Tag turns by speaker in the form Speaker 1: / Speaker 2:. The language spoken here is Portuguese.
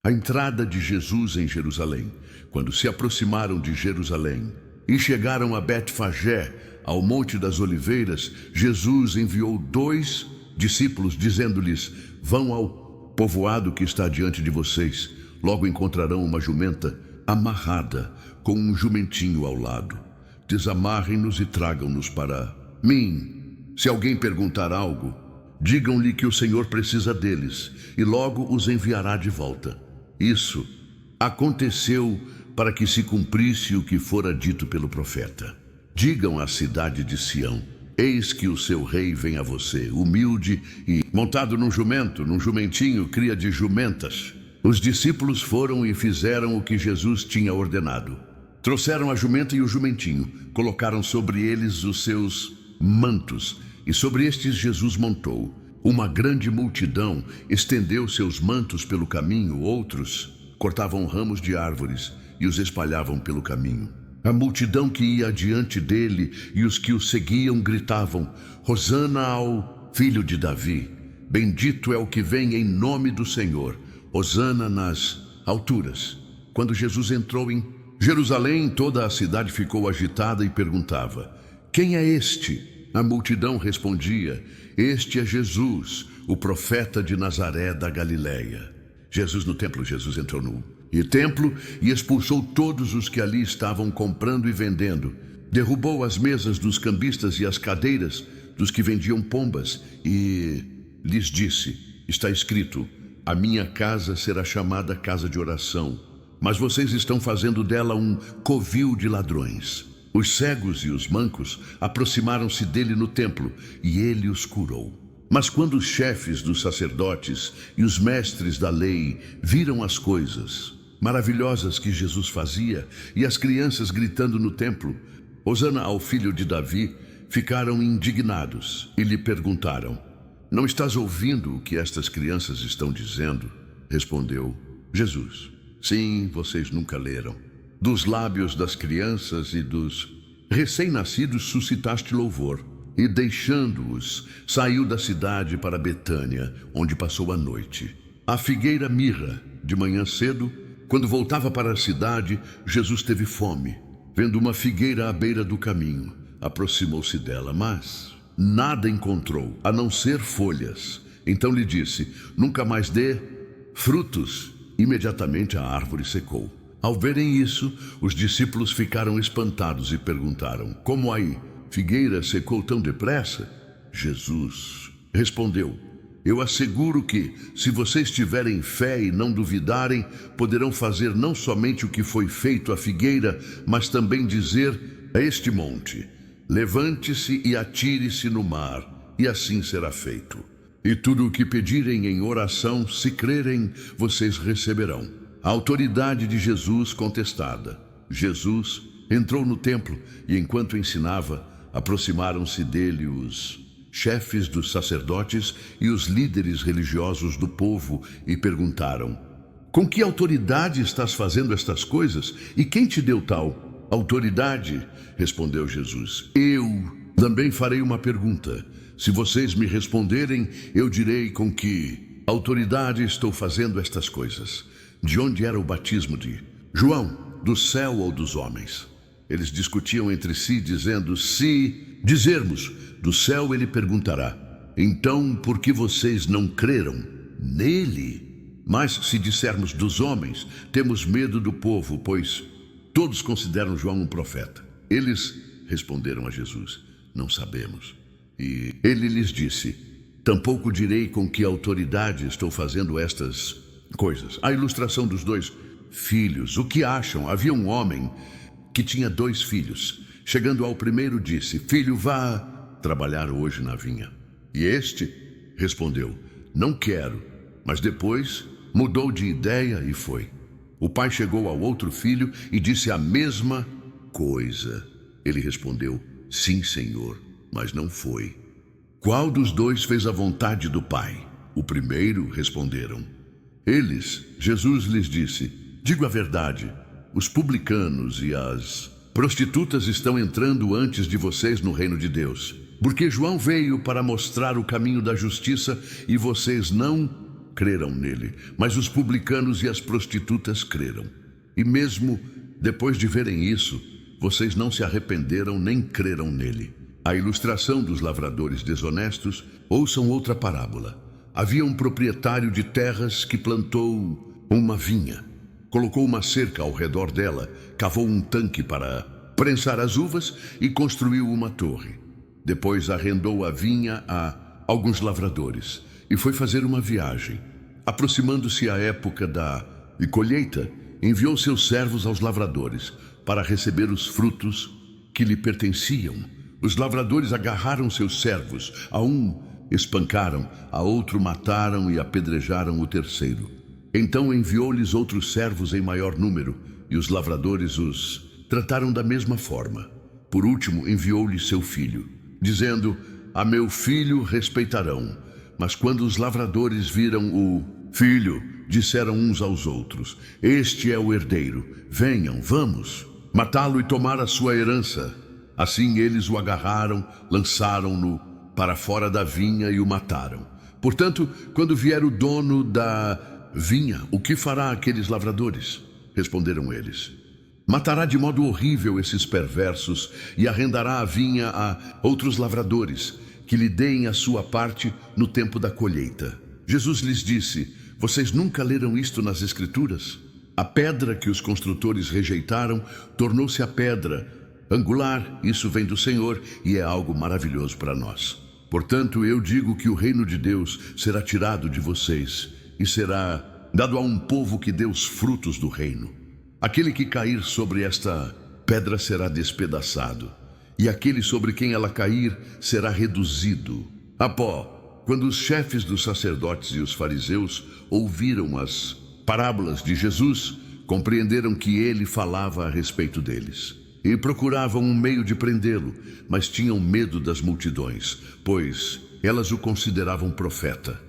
Speaker 1: A entrada de Jesus em Jerusalém. Quando se aproximaram de Jerusalém e chegaram a Betfagé, ao Monte das Oliveiras, Jesus enviou 2 discípulos, dizendo-lhes: vão ao povoado que está diante de vocês. Logo encontrarão uma jumenta amarrada, com um jumentinho ao lado. Desamarrem-nos e tragam-nos para mim. Se alguém perguntar algo, digam-lhe que o Senhor precisa deles, e logo os enviará de volta. Isso aconteceu para que se cumprisse o que fora dito pelo profeta. Digam à cidade de Sião: eis que o seu rei vem a você, humilde e montado num jumento, num jumentinho, cria de jumentas. Os discípulos foram e fizeram o que Jesus tinha ordenado. Trouxeram a jumenta e o jumentinho, colocaram sobre eles os seus mantos, e sobre estes Jesus montou. Uma grande multidão estendeu seus mantos pelo caminho, outros cortavam ramos de árvores e os espalhavam pelo caminho. A multidão que ia adiante dele e os que o seguiam gritavam: Hosana ao Filho de Davi. Bendito é o que vem em nome do Senhor. Hosana nas alturas. Quando Jesus entrou em Jerusalém, toda a cidade ficou agitada e perguntava: quem é este? A multidão respondia: este é Jesus, o profeta de Nazaré da Galileia. Jesus entrou no templo e expulsou todos os que ali estavam comprando e vendendo. Derrubou as mesas dos cambistas e as cadeiras dos que vendiam pombas e lhes disse: está escrito, a minha casa será chamada casa de oração, mas vocês estão fazendo dela um covil de ladrões. Os cegos e os mancos aproximaram-se dele no templo e ele os curou. Mas quando os chefes dos sacerdotes e os mestres da lei viram as coisas maravilhosas que Jesus fazia e as crianças gritando no templo: Hosana ao Filho de Davi, ficaram indignados e lhe perguntaram: não estás ouvindo o que estas crianças estão dizendo? Respondeu Jesus: sim, vocês nunca leram. Dos lábios das crianças e dos recém-nascidos suscitaste louvor. E deixando-os, saiu da cidade para Betânia, onde passou a noite. A figueira mirra, de manhã cedo, quando voltava para a cidade, Jesus teve fome. Vendo uma figueira à beira do caminho, aproximou-se dela, mas nada encontrou, a não ser folhas. Então lhe disse: nunca mais dê frutos. Imediatamente a árvore secou. Ao verem isso, os discípulos ficaram espantados e perguntaram: como a figueira secou tão depressa? Jesus respondeu: eu asseguro que, se vocês tiverem fé e não duvidarem, poderão fazer não somente o que foi feito à figueira, mas também dizer a este monte: levante-se e atire-se no mar, e assim será feito. E tudo o que pedirem em oração, se crerem, vocês receberão. A autoridade de Jesus contestada. Jesus entrou no templo e, enquanto ensinava, aproximaram-se dele os chefes dos sacerdotes e os líderes religiosos do povo e perguntaram: com que autoridade estás fazendo estas coisas? E quem te deu tal autoridade? Respondeu Jesus: eu também farei uma pergunta. Se vocês me responderem, eu direi com que autoridade estou fazendo estas coisas. De onde era o batismo de João? Do céu ou dos homens? Eles discutiam entre si, dizendo: se dizermos do céu, ele perguntará: então por que vocês não creram nele? Mas se dissermos dos homens, temos medo do povo, pois todos consideram João um profeta. Eles responderam a Jesus: não sabemos. E ele lhes disse: tampouco direi com que autoridade estou fazendo estas coisas. A ilustração dos 2 filhos. O que acham? Havia um homem que tinha 2 filhos. Chegando ao primeiro, disse: filho, vá trabalhar hoje na vinha. E este respondeu: não quero. Mas depois mudou de ideia e foi. O pai chegou ao outro filho e disse a mesma coisa. Ele respondeu: sim, senhor, mas não foi. Qual dos 2 fez a vontade do pai? O primeiro, responderam eles. Jesus lhes disse: digo a verdade, os publicanos e as prostitutas estão entrando antes de vocês no reino de Deus. Porque João veio para mostrar o caminho da justiça e vocês não creram nele, mas os publicanos e as prostitutas creram. E mesmo depois de verem isso, vocês não se arrependeram nem creram nele. A ilustração dos lavradores desonestos, ouçam outra parábola. Havia um proprietário de terras que plantou uma vinha. Colocou uma cerca ao redor dela, cavou um tanque para prensar as uvas e construiu uma torre. Depois arrendou a vinha a alguns lavradores e foi fazer uma viagem. Aproximando-se a época da colheita, enviou seus servos aos lavradores para receber os frutos que lhe pertenciam. Os lavradores agarraram seus servos, a um espancaram, a outro mataram e apedrejaram o terceiro. Então enviou-lhes outros servos em maior número, e os lavradores os trataram da mesma forma. Por último, enviou-lhes seu filho, dizendo: a meu filho respeitarão. Mas quando os lavradores viram o filho, disseram uns aos outros: este é o herdeiro, venham, vamos matá-lo e tomar a sua herança. Assim eles o agarraram, lançaram-no para fora da vinha e o mataram. Portanto, quando vier o dono da vinha, o que fará aqueles lavradores? Responderam eles: matará de modo horrível esses perversos e arrendará a vinha a outros lavradores, que lhe deem a sua parte no tempo da colheita. Jesus lhes disse: vocês nunca leram isto nas Escrituras? A pedra que os construtores rejeitaram tornou-se a pedra angular. Isso vem do Senhor e é algo maravilhoso para nós. Portanto, eu digo que o reino de Deus será tirado de vocês e será dado a um povo que dê os frutos do reino. Aquele que cair sobre esta pedra será despedaçado, e aquele sobre quem ela cair será reduzido a pó. Quando os chefes dos sacerdotes e os fariseus ouviram as parábolas de Jesus, compreenderam que ele falava a respeito deles. E procuravam um meio de prendê-lo, mas tinham medo das multidões, pois elas o consideravam profeta.